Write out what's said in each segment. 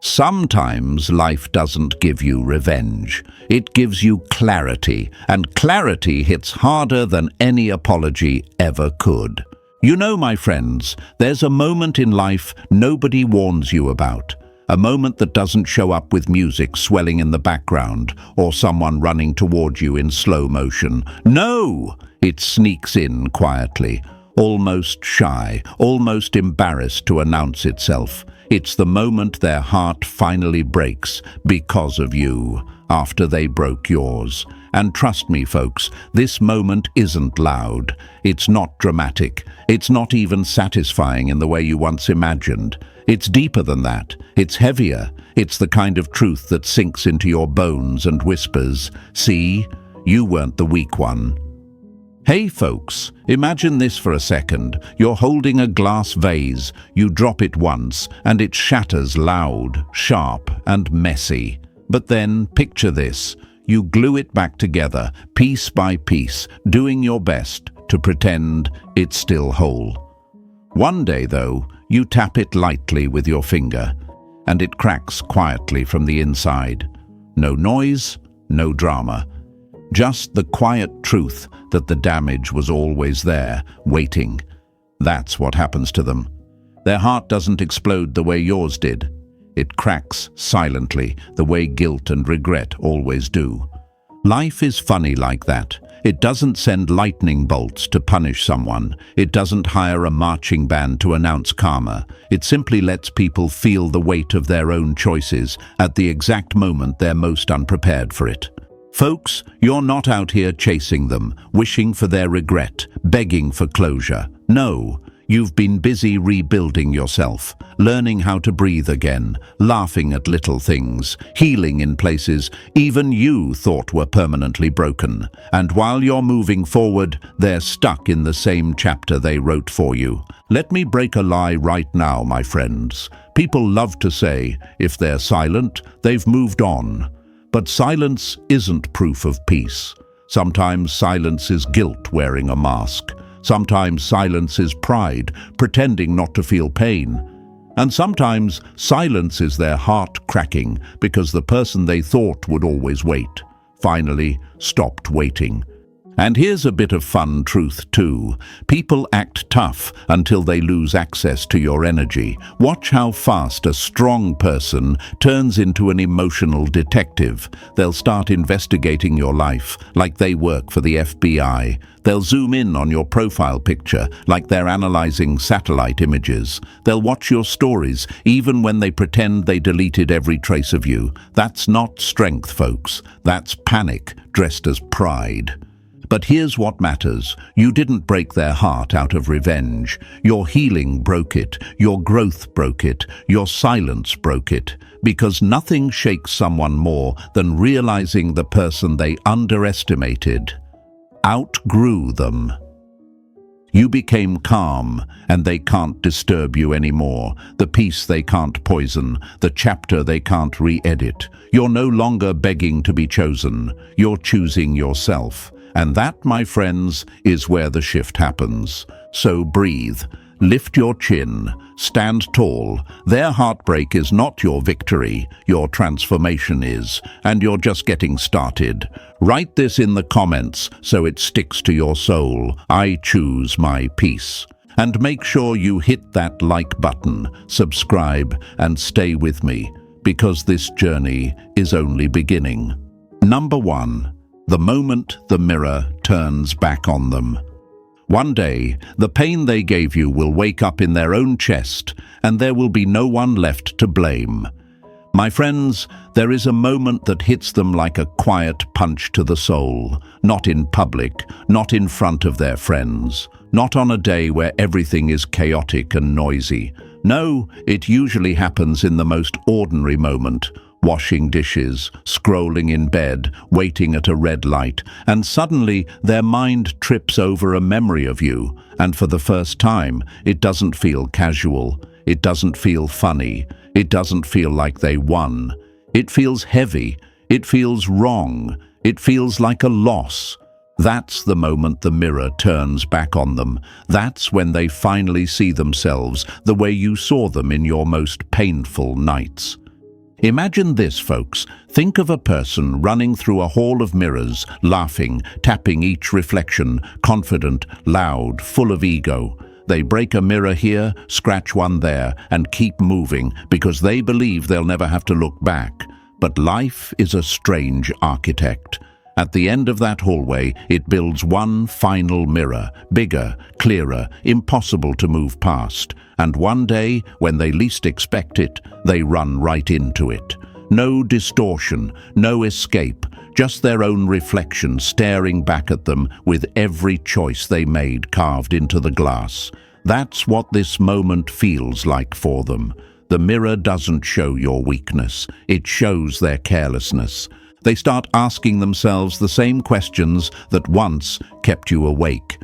Sometimes life doesn't give you revenge. It gives you clarity, and clarity hits harder than any apology ever could. You know, my friends, there's a moment in life nobody warns you about. A moment that doesn't show up with music swelling in the background or someone running toward you in slow motion. No! It sneaks in quietly, almost shy, almost embarrassed to announce itself. It's the moment their heart finally breaks because of you, after they broke yours. And trust me, folks, this moment isn't loud. It's not dramatic. It's not even satisfying in the way you once imagined. It's deeper than that. It's heavier. It's the kind of truth that sinks into your bones and whispers, "See, you weren't the weak one." Hey folks, imagine this for a second. You're holding a glass vase. You drop it once, and it shatters loud, sharp, and messy. But then, picture this. You glue it back together, piece by piece, doing your best to pretend it's still whole. One day, though, you tap it lightly with your finger, and it cracks quietly from the inside. No noise, no drama. Just the quiet truth that the damage was always there, waiting. That's what happens to them. Their heart doesn't explode the way yours did. It cracks silently, the way guilt and regret always do. Life is funny like that. It doesn't send lightning bolts to punish someone. It doesn't hire a marching band to announce karma. It simply lets people feel the weight of their own choices at the exact moment they're most unprepared for it. Folks, you're not out here chasing them, wishing for their regret, begging for closure. No, you've been busy rebuilding yourself, learning how to breathe again, laughing at little things, healing in places even you thought were permanently broken. And while you're moving forward, they're stuck in the same chapter they wrote for you. Let me break a lie right now, my friends. People love to say, if they're silent, they've moved on. But silence isn't proof of peace. Sometimes silence is guilt wearing a mask. Sometimes silence is pride, pretending not to feel pain. And sometimes silence is their heart cracking because the person they thought would always wait finally stopped waiting. And here's a bit of fun truth too. People act tough until they lose access to your energy. Watch how fast a strong person turns into an emotional detective. They'll start investigating your life like they work for the FBI. They'll zoom in on your profile picture like they're analyzing satellite images. They'll watch your stories even when they pretend they deleted every trace of you. That's not strength, folks. That's panic dressed as pride. But here's what matters. You didn't break their heart out of revenge. Your healing broke it. Your growth broke it. Your silence broke it. Because nothing shakes someone more than realizing the person they underestimated outgrew them. You became calm, and they can't disturb you anymore. The piece they can't poison, the chapter they can't re-edit. You're no longer begging to be chosen. You're choosing yourself. And that, my friends, is where the shift happens. So breathe, lift your chin, stand tall. Their heartbreak is not your victory, your transformation is, and you're just getting started. Write this in the comments so it sticks to your soul. I choose my peace. And make sure you hit that like button, subscribe, and stay with me, because this journey is only beginning. Number 1. The moment the mirror turns back on them. One day, the pain they gave you will wake up in their own chest, and there will be no one left to blame. My friends, there is a moment that hits them like a quiet punch to the soul, not in public, not in front of their friends, not on a day where everything is chaotic and noisy. No, it usually happens in the most ordinary moment. Washing dishes, scrolling in bed, waiting at a red light, and suddenly their mind trips over a memory of you, and for the first time, it doesn't feel casual, it doesn't feel funny, it doesn't feel like they won. It feels heavy, it feels wrong, it feels like a loss. That's the moment the mirror turns back on them. That's when they finally see themselves the way you saw them in your most painful nights. Imagine this, folks. Think of a person running through a hall of mirrors, laughing, tapping each reflection, confident, loud, full of ego. They break a mirror here, scratch one there, and keep moving because they believe they'll never have to look back. But life is a strange architect. At the end of that hallway, it builds one final mirror, bigger, clearer, impossible to move past. And one day, when they least expect it, they run right into it. No distortion, no escape, just their own reflection staring back at them with every choice they made carved into the glass. That's what this moment feels like for them. The mirror doesn't show your weakness, it shows their carelessness. They start asking themselves the same questions that once kept you awake.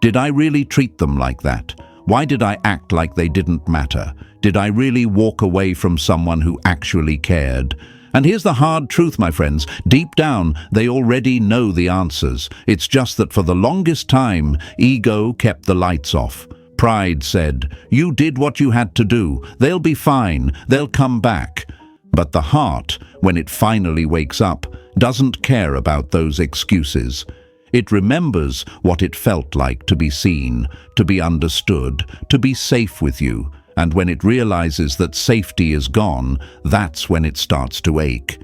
Did I really treat them like that? Why did I act like they didn't matter? Did I really walk away from someone who actually cared? And here's the hard truth, my friends. Deep down, they already know the answers. It's just that for the longest time, ego kept the lights off. Pride said, "You did what you had to do. They'll be fine. They'll come back." But the heart, when it finally wakes up, doesn't care about those excuses. It remembers what it felt like to be seen, to be understood, to be safe with you. And when it realizes that safety is gone, that's when it starts to ache.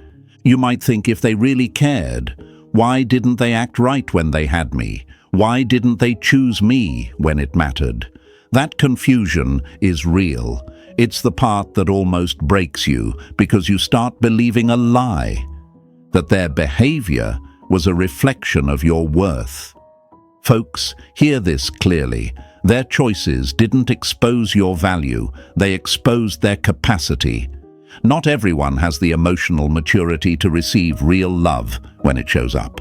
You might think, if they really cared, why didn't they act right when they had me? Why didn't they choose me when it mattered? That confusion is real. It's the part that almost breaks you because you start believing a lie, that their behavior was a reflection of your worth. Folks, hear this clearly. Their choices didn't expose your value, they exposed their capacity. Not everyone has the emotional maturity to receive real love when it shows up.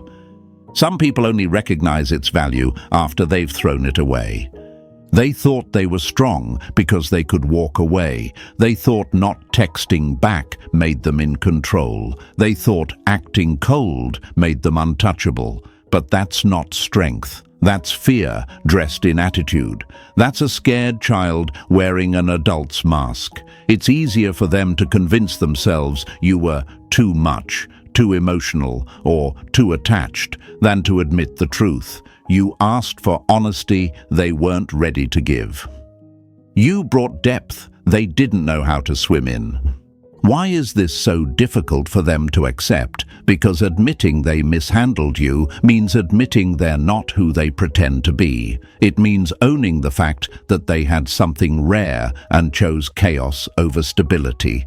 Some people only recognize its value after they've thrown it away. They thought they were strong because they could walk away. They thought not texting back made them in control. They thought acting cold made them untouchable. But that's not strength. That's fear dressed in attitude. That's a scared child wearing an adult's mask. It's easier for them to convince themselves you were too much, too emotional, or too attached than to admit the truth. You asked for honesty they weren't ready to give. You brought depth they didn't know how to swim in. Why is this so difficult for them to accept? Because admitting they mishandled you means admitting they're not who they pretend to be. It means owning the fact that they had something rare and chose chaos over stability.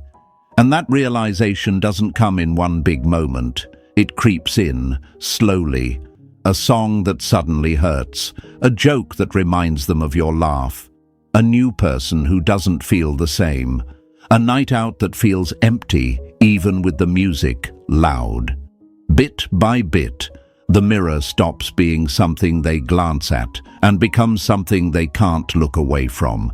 And that realization doesn't come in one big moment. It creeps in, slowly. A song that suddenly hurts, a joke that reminds them of your laugh, a new person who doesn't feel the same, a night out that feels empty even with the music loud. Bit by bit, the mirror stops being something they glance at and becomes something they can't look away from.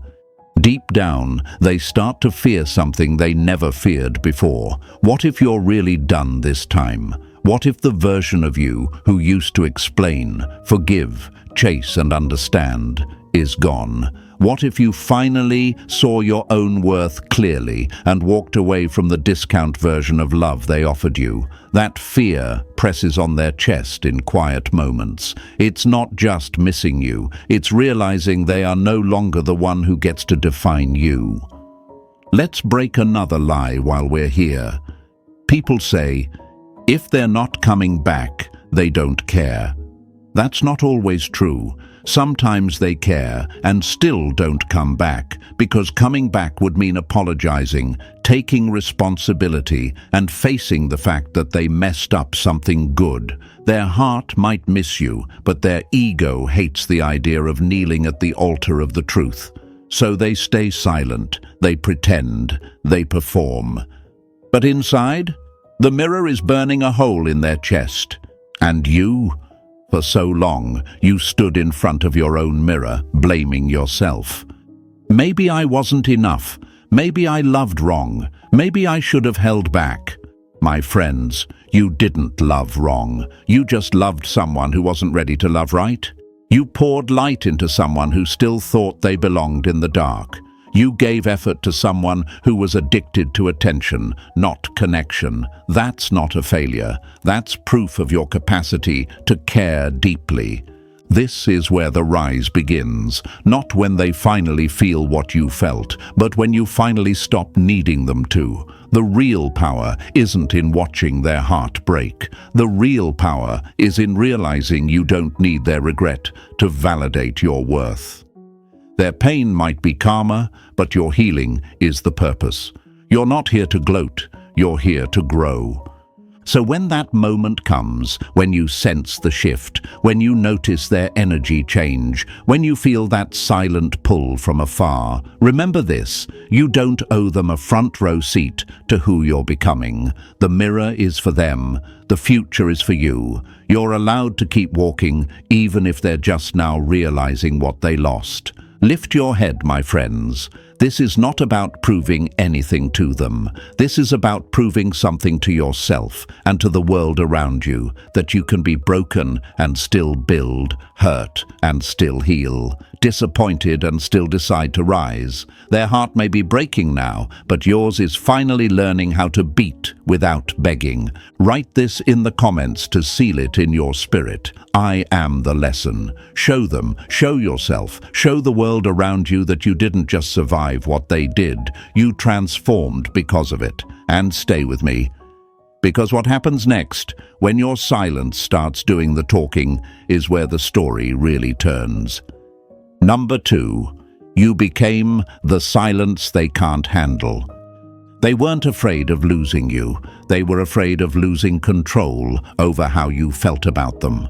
Deep down, they start to fear something they never feared before. What if you're really done this time? What if the version of you who used to explain, forgive, chase and understand is gone? What if you finally saw your own worth clearly and walked away from the discount version of love they offered you? That fear presses on their chest in quiet moments. It's not just missing you, it's realizing they are no longer the one who gets to define you. Let's break another lie while we're here. People say, if they're not coming back, they don't care. That's not always true. Sometimes they care and still don't come back, because coming back would mean apologizing, taking responsibility, and facing the fact that they messed up something good. Their heart might miss you, but their ego hates the idea of kneeling at the altar of the truth. So they stay silent, they pretend, they perform. But inside, the mirror is burning a hole in their chest. And you? For so long, you stood in front of your own mirror, blaming yourself. Maybe I wasn't enough. Maybe I loved wrong. Maybe I should have held back. My friends, you didn't love wrong. You just loved someone who wasn't ready to love right. You poured light into someone who still thought they belonged in the dark. You gave effort to someone who was addicted to attention, not connection. That's not a failure. That's proof of your capacity to care deeply. This is where the rise begins, not when they finally feel what you felt, but when you finally stop needing them to. The real power isn't in watching their heart break. The real power is in realizing you don't need their regret to validate your worth. Their pain might be karma, but your healing is the purpose. You're not here to gloat, you're here to grow. So when that moment comes, when you sense the shift, when you notice their energy change, when you feel that silent pull from afar, remember this: you don't owe them a front row seat to who you're becoming. The mirror is for them, the future is for you. You're allowed to keep walking, even if they're just now realizing what they lost. Lift your head, my friends. This is not about proving anything to them. This is about proving something to yourself and to the world around you, that you can be broken and still build, hurt and still heal, disappointed and still decide to rise. Their heart may be breaking now, but yours is finally learning how to beat without begging. Write this in the comments to seal it in your spirit. I am the lesson. Show them, show yourself, show the world around you that you didn't just survive what they did, you transformed because of it. And stay with me, because what happens next, when your silence starts doing the talking, is where the story really turns. Number 2, you became the silence they can't handle. They weren't afraid of losing you. They were afraid of losing control over how you felt about them.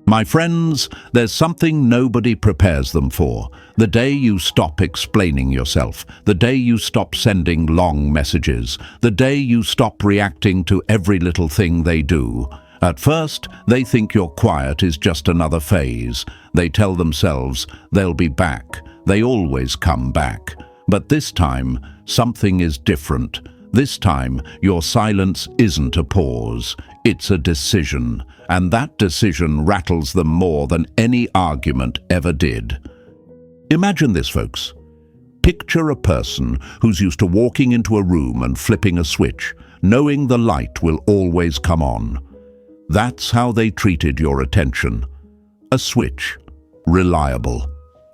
My friends, there's something nobody prepares them for. The day you stop explaining yourself, the day you stop sending long messages, the day you stop reacting to every little thing they do. At first, they think your quiet is just another phase. They tell themselves they'll be back. They always come back. But this time, something is different. This time, your silence isn't a pause. It's a decision. And that decision rattles them more than any argument ever did. Imagine this, folks. Picture a person who's used to walking into a room and flipping a switch, knowing the light will always come on. That's how they treated your attention. A switch. Reliable.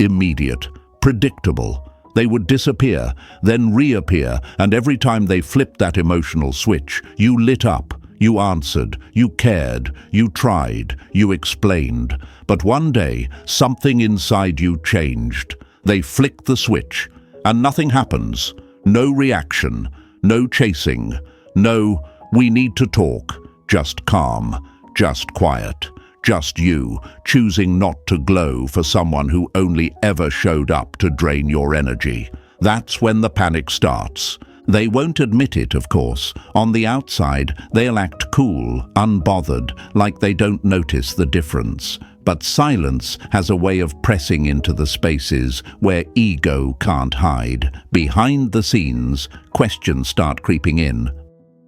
Immediate. Predictable. They would disappear, then reappear, and every time they flipped that emotional switch, you lit up. You answered, you cared, you tried, you explained. But one day, something inside you changed. They flicked the switch, and nothing happens. No reaction, no chasing, no, we need to talk. Just calm, just quiet, just you, choosing not to glow for someone who only ever showed up to drain your energy. That's when the panic starts. They won't admit it, of course. On the outside, they'll act cool, unbothered, like they don't notice the difference. But silence has a way of pressing into the spaces where ego can't hide. Behind the scenes, questions start creeping in.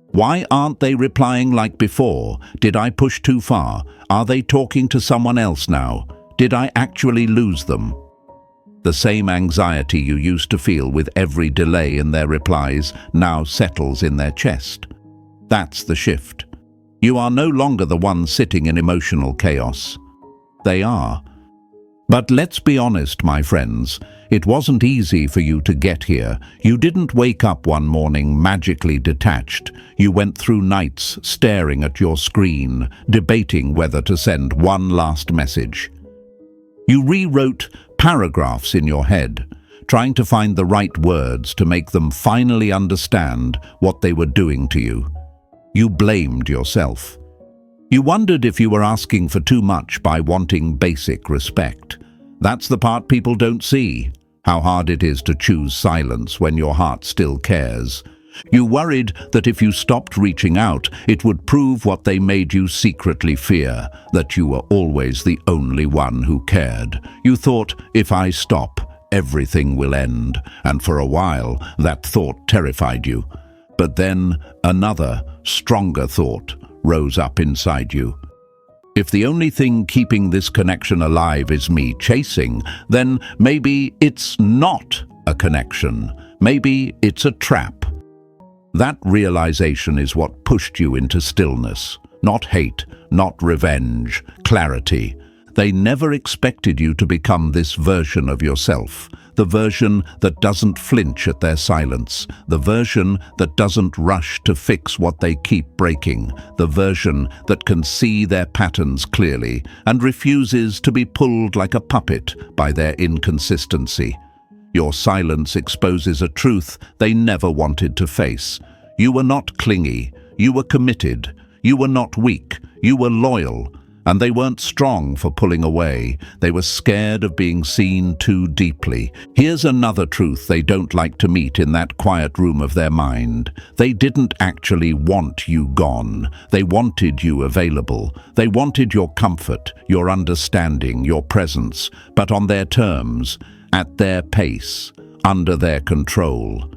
Why aren't they replying like before? Did I push too far? Are they talking to someone else now? Did I actually lose them? The same anxiety you used to feel with every delay in their replies now settles in their chest. That's the shift. You are no longer the one sitting in emotional chaos. They are. But let's be honest, my friends, it wasn't easy for you to get here. You didn't wake up one morning magically detached. You went through nights staring at your screen, debating whether to send one last message. You rewrote paragraphs in your head, trying to find the right words to make them finally understand what they were doing to you. You blamed yourself. You wondered if you were asking for too much by wanting basic respect. That's the part people don't see, how hard it is to choose silence when your heart still cares. You worried that if you stopped reaching out, it would prove what they made you secretly fear, that you were always the only one who cared. You thought, if I stop, everything will end, and for a while that thought terrified you. But then another, stronger thought rose up inside you. If the only thing keeping this connection alive is me chasing, then maybe it's not a connection. Maybe it's a trap. That realization is what pushed you into stillness. Not hate, not revenge, clarity. They never expected you to become this version of yourself, the version that doesn't flinch at their silence, the version that doesn't rush to fix what they keep breaking, the version that can see their patterns clearly and refuses to be pulled like a puppet by their inconsistency. Your silence exposes a truth they never wanted to face. You were not clingy, you were committed, you were not weak, you were loyal. And they weren't strong for pulling away. They were scared of being seen too deeply. Here's another truth they don't like to meet in that quiet room of their mind. They didn't actually want you gone. They wanted you available. They wanted your comfort, your understanding, your presence, but on their terms, at their pace, under their control.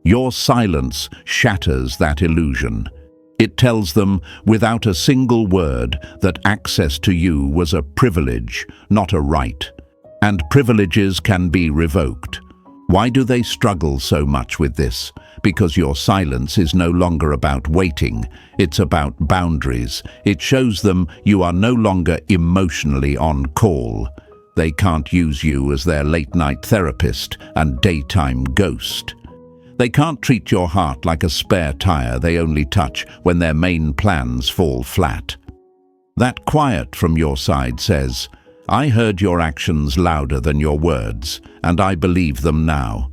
Your silence shatters that illusion. It tells them, without a single word, that access to you was a privilege, not a right. And privileges can be revoked. Why do they struggle so much with this? Because your silence is no longer about waiting. It's about boundaries. It shows them you are no longer emotionally on call. They can't use you as their late-night therapist and daytime ghost. They can't treat your heart like a spare tire they only touch when their main plans fall flat. That quiet from your side says, I heard your actions louder than your words, and I believe them now.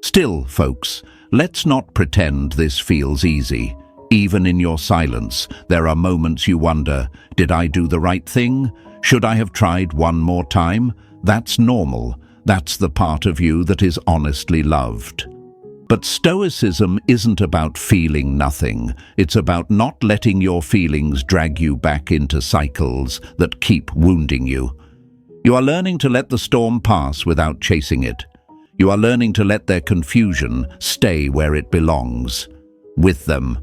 Still, folks, let's not pretend this feels easy. Even in your silence, there are moments you wonder, did I do the right thing? Should I have tried one more time? That's normal. That's the part of you that is honestly loved. But Stoicism isn't about feeling nothing. It's about not letting your feelings drag you back into cycles that keep wounding you. You are learning to let the storm pass without chasing it. You are learning to let their confusion stay where it belongs, with them.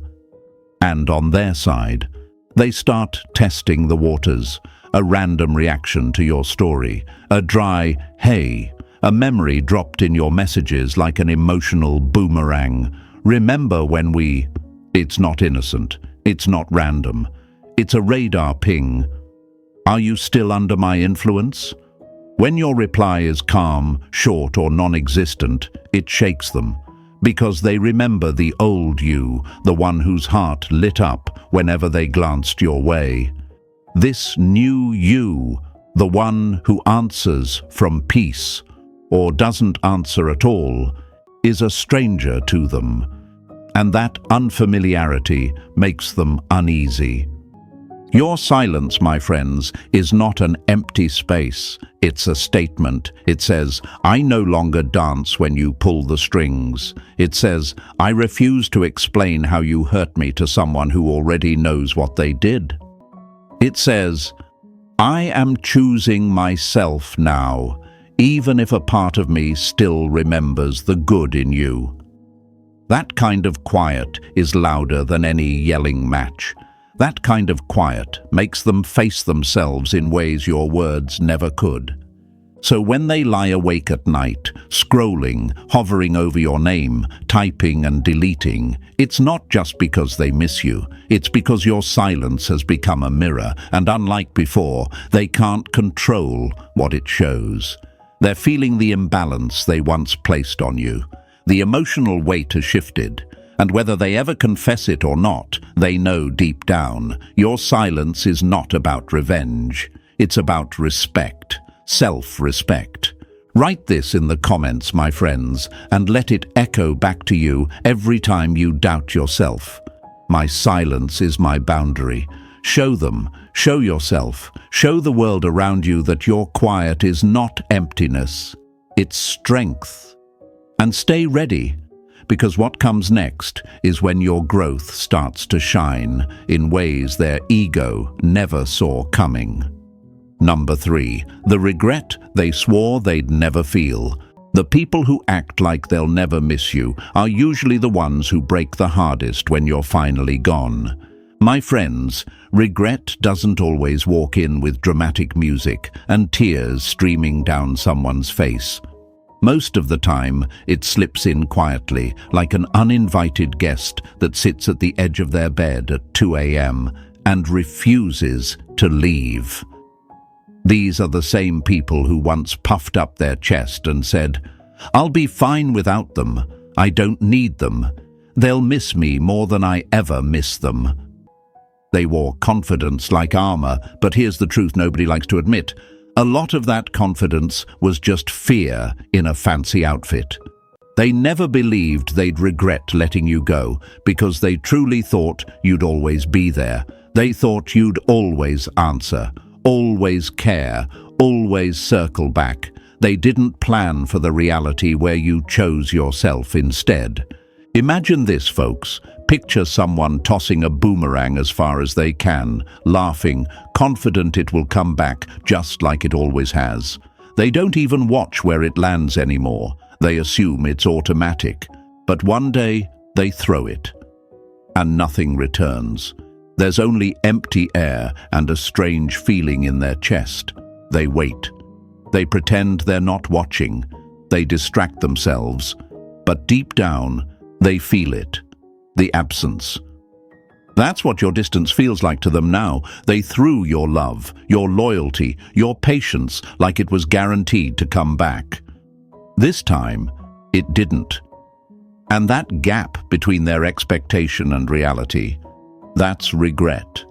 And on their side, they start testing the waters, a random reaction to your story, a dry, hey, a memory dropped in your messages like an emotional boomerang. Remember when we... It's not innocent. It's not random. It's a radar ping. Are you still under my influence? When your reply is calm, short, or non-existent, it shakes them. Because they remember the old you, the one whose heart lit up whenever they glanced your way. This new you, the one who answers from peace, or doesn't answer at all, is a stranger to them, and that unfamiliarity makes them uneasy. Your silence, my friends, is not an empty space. It's a statement. It says, I no longer dance when you pull the strings. It says, I refuse to explain how you hurt me to someone who already knows what they did. It says, I am choosing myself now, even if a part of me still remembers the good in you. That kind of quiet is louder than any yelling match. That kind of quiet makes them face themselves in ways your words never could. So when they lie awake at night, scrolling, hovering over your name, typing and deleting, it's not just because they miss you. It's because your silence has become a mirror, and unlike before, they can't control what it shows. They're feeling the imbalance they once placed on you. The emotional weight has shifted, and whether they ever confess it or not, they know deep down, your silence is not about revenge. It's about respect, self-respect. Write this in the comments, my friends, and let it echo back to you every time you doubt yourself. My silence is my boundary. Show them, show yourself, show the world around you that your quiet is not emptiness, it's strength. And stay ready, because what comes next is when your growth starts to shine in ways their ego never saw coming. Number 3, the regret they swore they'd never feel. The people who act like they'll never miss you are usually the ones who break the hardest when you're finally gone. My friends, regret doesn't always walk in with dramatic music and tears streaming down someone's face. Most of the time, it slips in quietly, like an uninvited guest that sits at the edge of their bed at 2 a.m. and refuses to leave. These are the same people who once puffed up their chest and said, "I'll be fine without them. I don't need them. They'll miss me more than I ever miss them." They wore confidence like armor, but here's the truth nobody likes to admit. A lot of that confidence was just fear in a fancy outfit. They never believed they'd regret letting you go because they truly thought you'd always be there. They thought you'd always answer, always care, always circle back. They didn't plan for the reality where you chose yourself instead. Imagine this, folks. Picture someone tossing a boomerang as far as they can, laughing, confident it will come back just like it always has. They don't even watch where it lands anymore. They assume it's automatic. But one day, they throw it. And nothing returns. There's only empty air and a strange feeling in their chest. They wait. They pretend they're not watching. They distract themselves. But deep down, they feel it. The absence. That's what your distance feels like to them now. They threw your love, your loyalty, your patience like it was guaranteed to come back. This time, it didn't. And that gap between their expectation and reality, that's regret.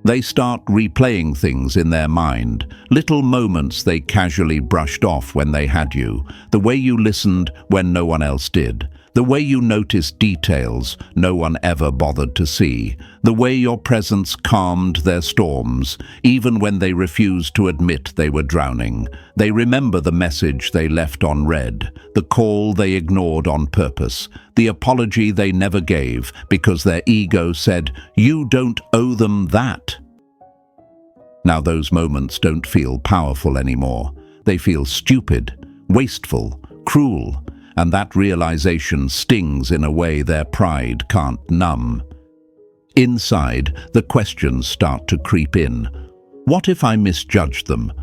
They start replaying things in their mind, little moments they casually brushed off when they had you, the way you listened when no one else did, the way you noticed details no one ever bothered to see, the way your presence calmed their storms, even when they refused to admit they were drowning. They remember the message they left unread, the call they ignored on purpose, the apology they never gave because their ego said, "You don't owe them that." Now those moments don't feel powerful anymore. They feel stupid, wasteful, cruel, and that realization stings in a way their pride can't numb. Inside, the questions start to creep in. What if I misjudged them?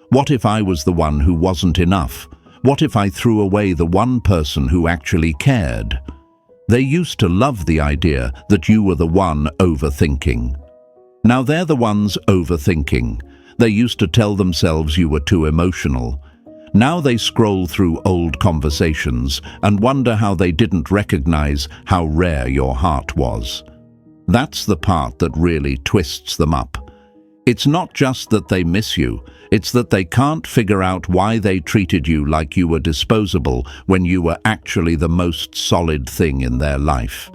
What if I was the one who wasn't enough? What if I threw away the one person who actually cared? They used to love the idea that you were the one overthinking. Now they're the ones overthinking. They used to tell themselves you were too emotional. Now they scroll through old conversations and wonder how they didn't recognize how rare your heart was. That's the part that really twists them up. It's not just that they miss you, it's that they can't figure out why they treated you like you were disposable when you were actually the most solid thing in their life.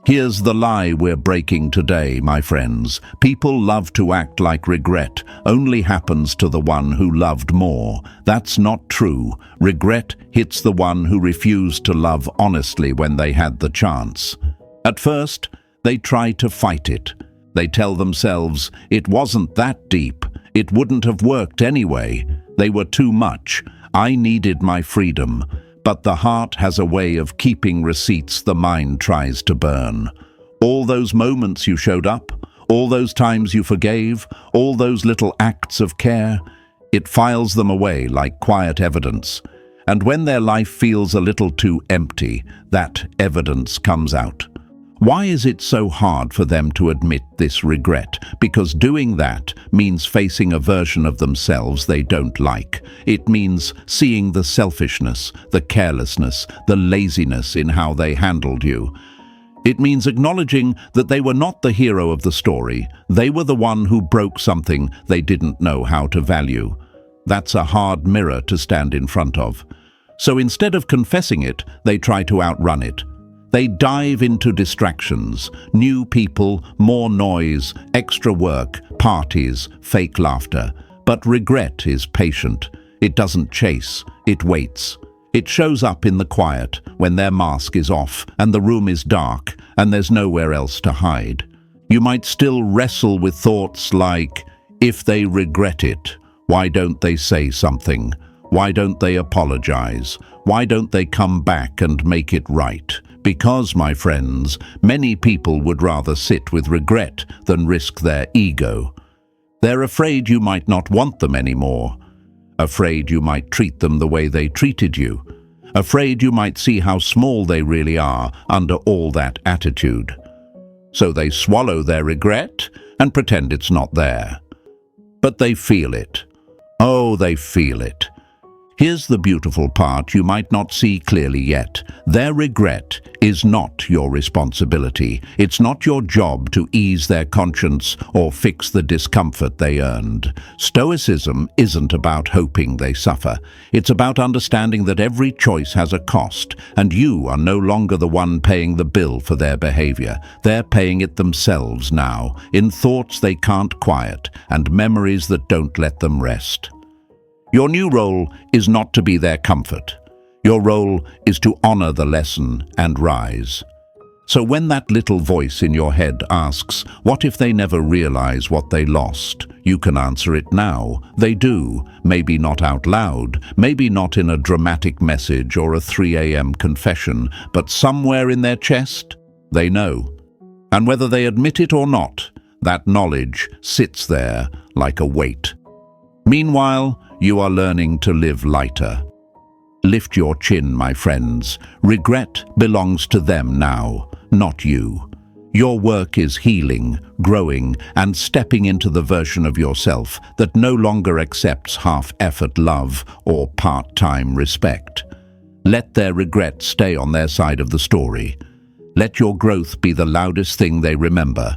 Here's the lie we're breaking today, my friends. People love to act like regret only happens to the one who loved more. That's not true. Regret hits the one who refused to love honestly when they had the chance. At first, they try to fight it. They tell themselves, it wasn't that deep. It wouldn't have worked anyway. They were too much. I needed my freedom. But the heart has a way of keeping receipts the mind tries to burn. All those moments you showed up, all those times you forgave, all those little acts of care, it files them away like quiet evidence. And when their life feels a little too empty, that evidence comes out. Why is it so hard for them to admit this regret? Because doing that means facing a version of themselves they don't like. It means seeing the selfishness, the carelessness, the laziness in how they handled you. It means acknowledging that they were not the hero of the story. They were the one who broke something they didn't know how to value. That's a hard mirror to stand in front of. So instead of confessing it, they try to outrun it. They dive into distractions, new people, more noise, extra work, parties, fake laughter. But regret is patient. It doesn't chase, it waits. It shows up in the quiet when their mask is off and the room is dark and there's nowhere else to hide. You might still wrestle with thoughts like, if they regret it, why don't they say something? Why don't they apologize? Why don't they come back and make it right? Because, my friends, many people would rather sit with regret than risk their ego. They're afraid you might not want them anymore. afraid you might treat them the way they treated you, afraid you might see how small they really are under all that attitude. So they swallow their regret and pretend it's not there. But they feel it. Oh, they feel it. Here's the beautiful part you might not see clearly yet. Their regret is not your responsibility. It's not your job to ease their conscience or fix the discomfort they earned. Stoicism isn't about hoping they suffer. It's about understanding that every choice has a cost, and you are no longer the one paying the bill for their behavior. They're paying it themselves now, in thoughts they can't quiet and memories that don't let them rest. Your new role is not to be their comfort. Your role is to honor the lesson and rise. So when that little voice in your head asks, what if they never realize what they lost? You can answer it now. They do. Maybe not out loud, maybe not in a dramatic message or a 3 a.m. confession, but somewhere in their chest, they know. And whether they admit it or not, that knowledge sits there like a weight. Meanwhile, you are learning to live lighter. Lift your chin, my friends. Regret belongs to them now, not you. Your work is healing, growing, and stepping into the version of yourself that no longer accepts half-effort love or part-time respect. Let their regret stay on their side of the story. Let your growth be the loudest thing they remember.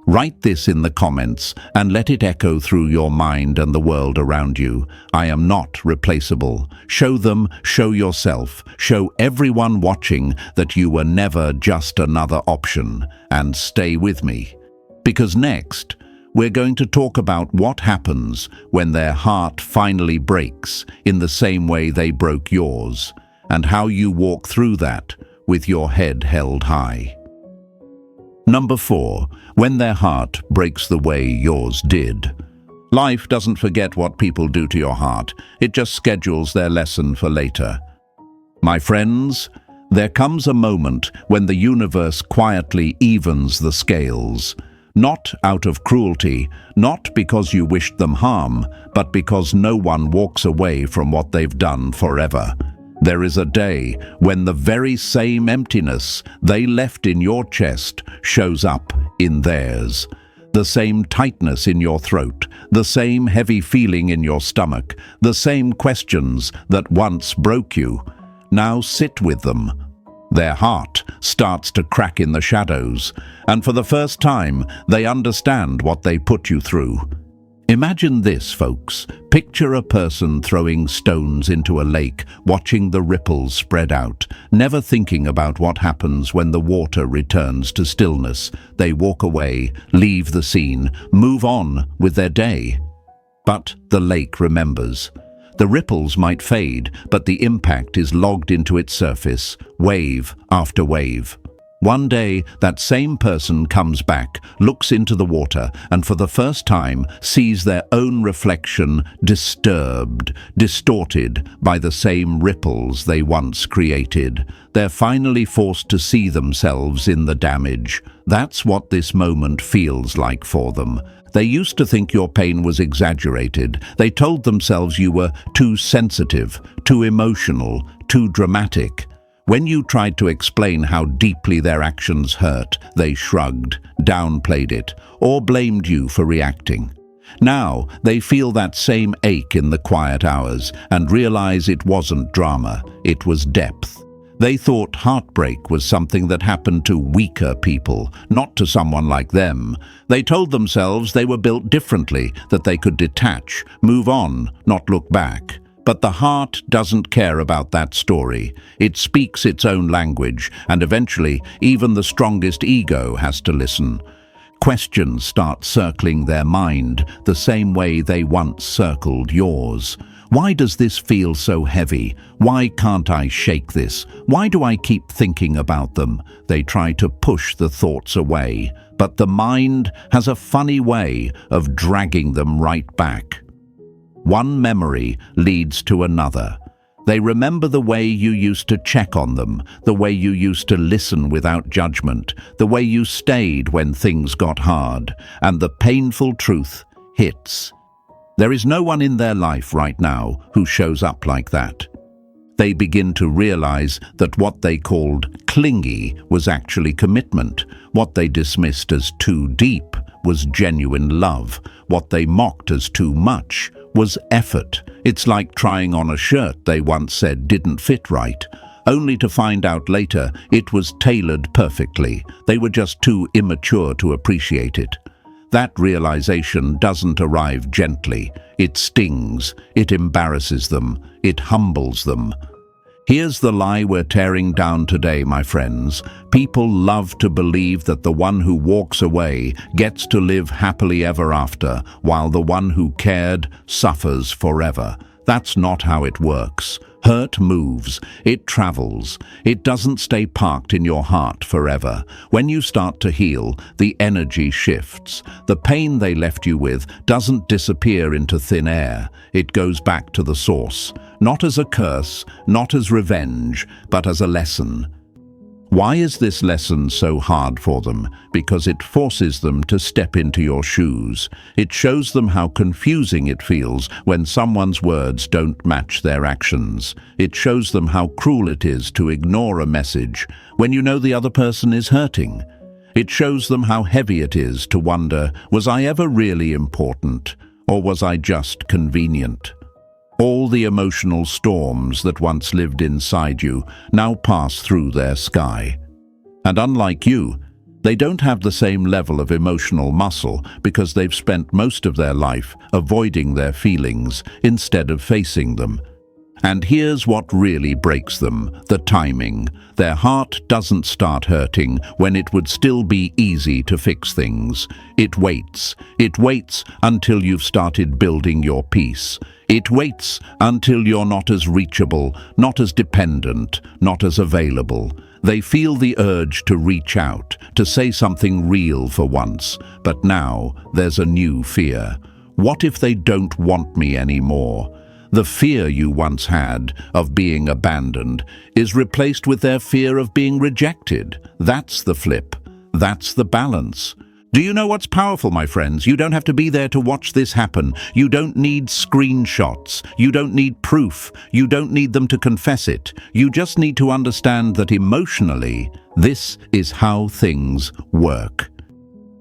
Write this in the comments and let it echo through your mind and the world around you. I am not replaceable. Show them, show yourself, show everyone watching that you were never just another option. And stay with me. Because next, we're going to talk about what happens when their heart finally breaks in the same way they broke yours, and how you walk through that with your head held high. Number 4, when their heart breaks the way yours did. Life doesn't forget what people do to your heart. It just schedules their lesson for later. My friends, there comes a moment when the universe quietly evens the scales. Not out of cruelty, not because you wished them harm, but because no one walks away from what they've done forever. There is a day when the very same emptiness they left in your chest shows up in theirs. The same tightness in your throat, the same heavy feeling in your stomach, the same questions that once broke you. Now sit with them. Their heart starts to crack in the shadows, and for the first time, they understand what they put you through. Imagine this, folks. Picture a person throwing stones into a lake, watching the ripples spread out, never thinking about what happens when the water returns to stillness. They walk away, leave the scene, move on with their day. But the lake remembers. The ripples might fade, but the impact is logged into its surface, wave after wave. One day, that same person comes back, looks into the water, and for the first time sees their own reflection disturbed, distorted by the same ripples they once created. They're finally forced to see themselves in the damage. That's what this moment feels like for them. They used to think your pain was exaggerated. They told themselves you were too sensitive, too emotional, too dramatic. When you tried to explain how deeply their actions hurt, they shrugged, downplayed it, or blamed you for reacting. Now, they feel that same ache in the quiet hours and realize it wasn't drama, it was depth. They thought heartbreak was something that happened to weaker people, not to someone like them. They told themselves they were built differently, that they could detach, move on, not look back. But the heart doesn't care about that story. It speaks its own language, and eventually, even the strongest ego has to listen. Questions start circling their mind, the same way they once circled yours. Why does this feel so heavy? Why can't I shake this? Why do I keep thinking about them? They try to push the thoughts away, but the mind has a funny way of dragging them right back. One memory leads to another. They remember the way you used to check on them, the way you used to listen without judgment, the way you stayed when things got hard, and the painful truth hits. There is no one in their life right now who shows up like that. They begin to realize that what they called clingy was actually commitment. What they dismissed as too deep was genuine love. What they mocked as too much was effort. It's like trying on a shirt they once said didn't fit right, only to find out later it was tailored perfectly. They were just too immature to appreciate it. That realization doesn't arrive gently. It stings, it embarrasses them, it humbles them. Here's the lie we're tearing down today, my friends. People love to believe that the one who walks away gets to live happily ever after, while the one who cared suffers forever. That's not how it works. Hurt moves, it travels, it doesn't stay parked in your heart forever. When you start to heal, the energy shifts. The pain they left you with doesn't disappear into thin air. It goes back to the source, not as a curse, not as revenge, but as a lesson. Why is this lesson so hard for them? Because it forces them to step into your shoes. It shows them how confusing it feels when someone's words don't match their actions. It shows them how cruel it is to ignore a message when you know the other person is hurting. It shows them how heavy it is to wonder, was I ever really important, or was I just convenient? All the emotional storms that once lived inside you now pass through their sky. And unlike you, they don't have the same level of emotional muscle because they've spent most of their life avoiding their feelings instead of facing them. And here's what really breaks them: the timing. Their heart doesn't start hurting when it would still be easy to fix things. It waits. It waits until you've started building your peace. It waits until you're not as reachable, not as dependent, not as available. They feel the urge to reach out, to say something real for once. But now there's a new fear. What if they don't want me anymore? The fear you once had of being abandoned is replaced with their fear of being rejected. That's the flip. That's the balance. Do you know what's powerful, my friends? You don't have to be there to watch this happen. You don't need screenshots. You don't need proof. You don't need them to confess it. You just need to understand that emotionally, this is how things work.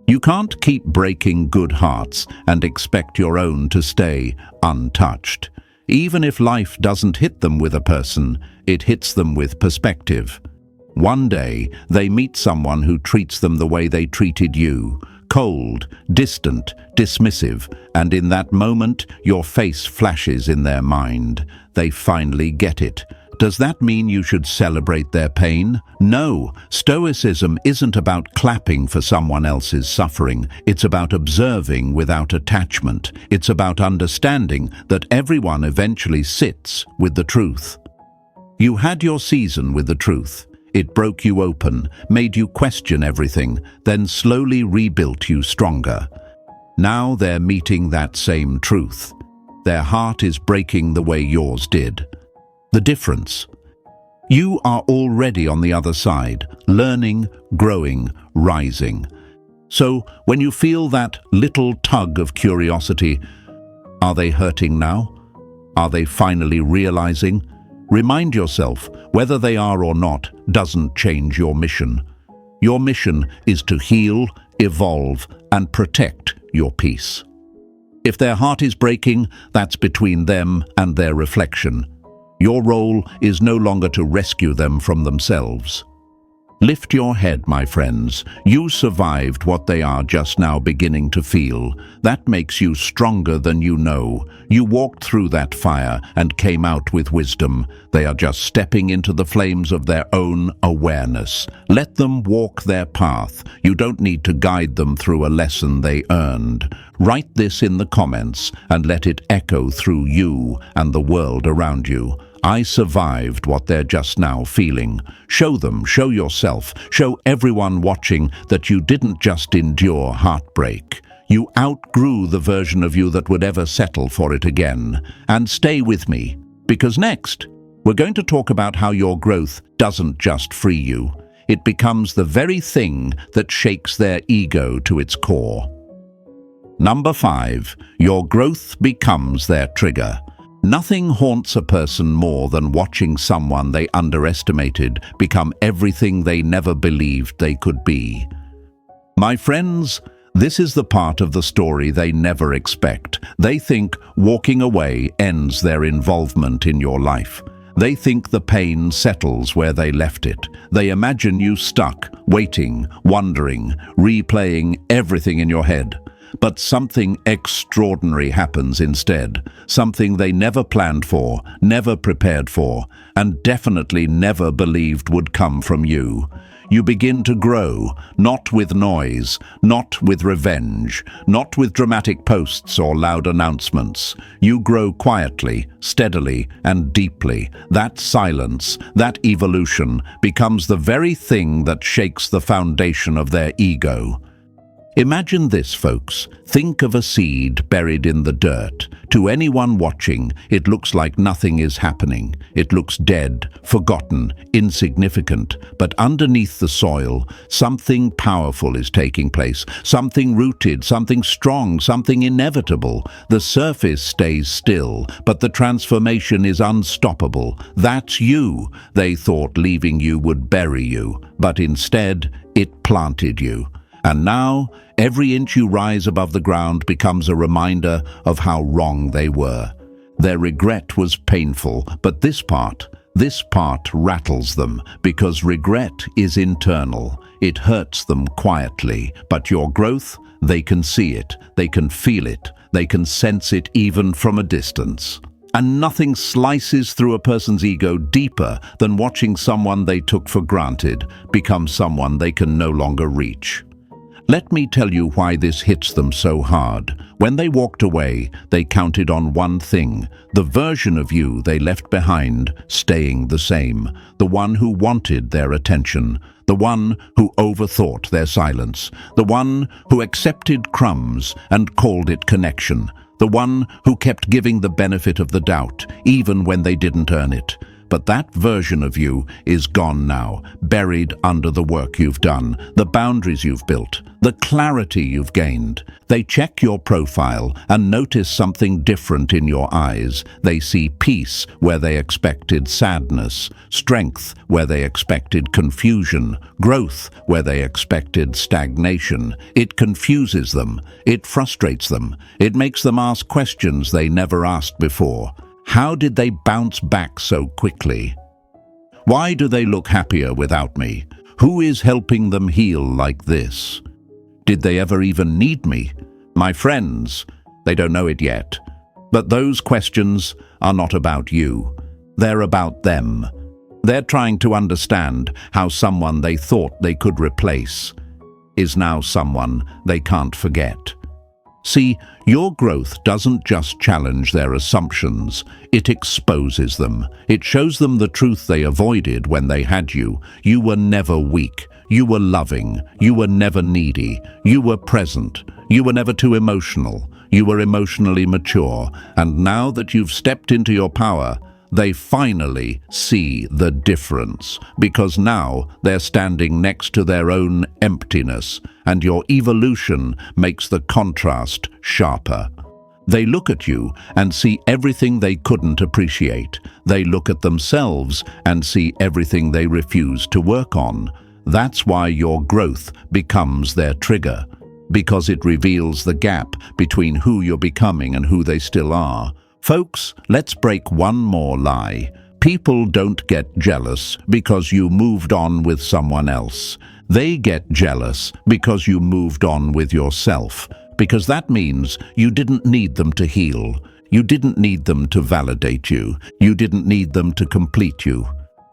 You can't keep breaking good hearts and expect your own to stay untouched. Even if life doesn't hit them with a person, it hits them with perspective. One day, they meet someone who treats them the way they treated you, cold, distant, dismissive, and in that moment, your face flashes in their mind. They finally get it. Does that mean you should celebrate their pain? No. Stoicism isn't about clapping for someone else's suffering. It's about observing without attachment. It's about understanding that everyone eventually sits with the truth. You had your season with the truth. It broke you open, made you question everything, then slowly rebuilt you stronger. Now they're meeting that same truth. Their heart is breaking the way yours did. The difference: you are already on the other side, learning, growing, rising. So when you feel that little tug of curiosity, are they hurting now? Are they finally realizing? Remind yourself, whether they are or not doesn't change your mission. Your mission is to heal, evolve, and protect your peace. If their heart is breaking, that's between them and their reflection. Your role is no longer to rescue them from themselves. Lift your head, my friends. You survived what they are just now beginning to feel. That makes you stronger than you know. You walked through that fire and came out with wisdom. They are just stepping into the flames of their own awareness. Let them walk their path. You don't need to guide them through a lesson they earned. Write this in the comments and let it echo through you and the world around you. I survived what they're just now feeling. Show them, show yourself, show everyone watching that you didn't just endure heartbreak. You outgrew the version of you that would ever settle for it again. And stay with me, because next, we're going to talk about how your growth doesn't just free you. It becomes the very thing that shakes their ego to its core. Number 5. Your growth becomes their trigger. Nothing haunts a person more than watching someone they underestimated become everything they never believed they could be. My friends, this is the part of the story they never expect. They think walking away ends their involvement in your life. They think the pain settles where they left it. They imagine you stuck, waiting, wondering, replaying everything in your head. But something extraordinary happens instead, something they never planned for, never prepared for, and definitely never believed would come from you. You begin to grow, not with noise, not with revenge, not with dramatic posts or loud announcements. You grow quietly, steadily, and deeply. That silence, that evolution, becomes the very thing that shakes the foundation of their ego. Imagine this, folks. Think of a seed buried in the dirt. To anyone watching, it looks like nothing is happening. It looks dead, forgotten, insignificant. But underneath the soil, something powerful is taking place. Something rooted, something strong, something inevitable. The surface stays still, but the transformation is unstoppable. That's you. They thought leaving you would bury you, but instead, it planted you. And now, every inch you rise above the ground becomes a reminder of how wrong they were. Their regret was painful, but this part rattles them, because regret is internal. It hurts them quietly, but your growth, they can see it, they can feel it, they can sense it even from a distance. And nothing slices through a person's ego deeper than watching someone they took for granted become someone they can no longer reach. Let me tell you why this hits them so hard. When they walked away, they counted on one thing: the version of you they left behind staying the same, the one who wanted their attention, the one who overthought their silence, the one who accepted crumbs and called it connection, the one who kept giving the benefit of the doubt, even when they didn't earn it. But that version of you is gone now, buried under the work you've done, the boundaries you've built, the clarity you've gained. They check your profile and notice something different in your eyes. They see peace where they expected sadness, strength where they expected confusion, growth where they expected stagnation. It confuses them. It frustrates them. It makes them ask questions they never asked before. How did they bounce back so quickly? Why do they look happier without me? Who is helping them heal like this? Did they ever even need me? My friends, they don't know it yet. But those questions are not about you. They're about them. They're trying to understand how someone they thought they could replace is now someone they can't forget. See, your growth doesn't just challenge their assumptions, it exposes them. It shows them the truth they avoided when they had you. You were never weak. You were loving. You were never needy. You were present. You were never too emotional. You were emotionally mature. And now that you've stepped into your power, they finally see the difference, because now they're standing next to their own emptiness, and your evolution makes the contrast sharper. They look at you and see everything they couldn't appreciate. They look at themselves and see everything they refuse to work on. That's why your growth becomes their trigger, because it reveals the gap between who you're becoming and who they still are. Folks, let's break one more lie. People don't get jealous because you moved on with someone else. They get jealous because you moved on with yourself, because that means you didn't need them to heal. You didn't need them to validate you. You didn't need them to complete you.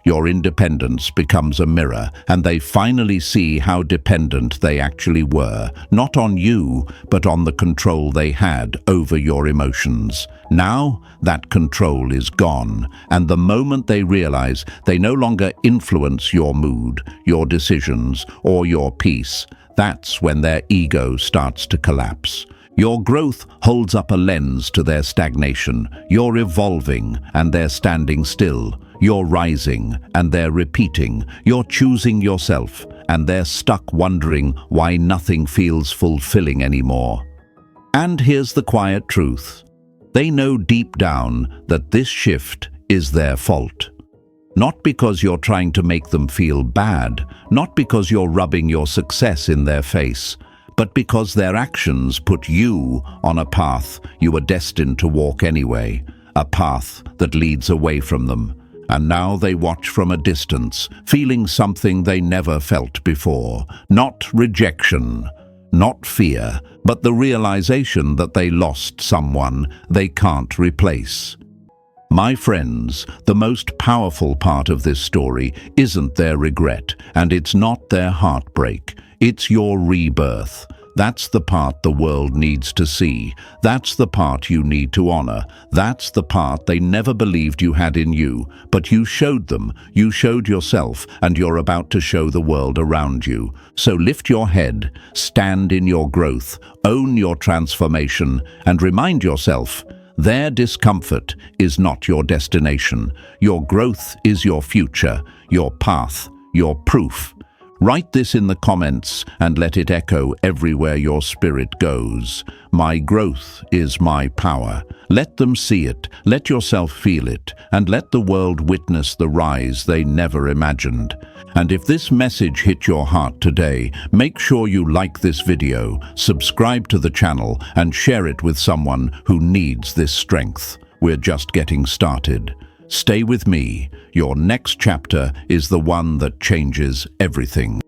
Your independence becomes a mirror, and they finally see how dependent they actually were, not on you, but on the control they had over your emotions. Now, that control is gone, and the moment they realize they no longer influence your mood, your decisions, or your peace, that's when their ego starts to collapse. Your growth holds up a lens to their stagnation. You're evolving, and they're standing still. You're rising, and they're repeating. You're choosing yourself, and they're stuck wondering why nothing feels fulfilling anymore. And here's the quiet truth. They know deep down that this shift is their fault. Not because you're trying to make them feel bad, not because you're rubbing your success in their face, but because their actions put you on a path you were destined to walk anyway, a path that leads away from them. And now they watch from a distance, feeling something they never felt before. Not rejection, not fear, but the realization that they lost someone they can't replace. My friends, the most powerful part of this story isn't their regret, and it's not their heartbreak. It's your rebirth. That's the part the world needs to see. That's the part you need to honor. That's the part they never believed you had in you. But you showed them, you showed yourself, and you're about to show the world around you. So lift your head, stand in your growth, own your transformation, and remind yourself, their discomfort is not your destination. Your growth is your future, your path, your proof. Write this in the comments and let it echo everywhere your spirit goes. My growth is my power. Let them see it, let yourself feel it, and let the world witness the rise they never imagined. And if this message hit your heart today, make sure you like this video, subscribe to the channel, and share it with someone who needs this strength. We're just getting started. Stay with me. Your next chapter is the one that changes everything.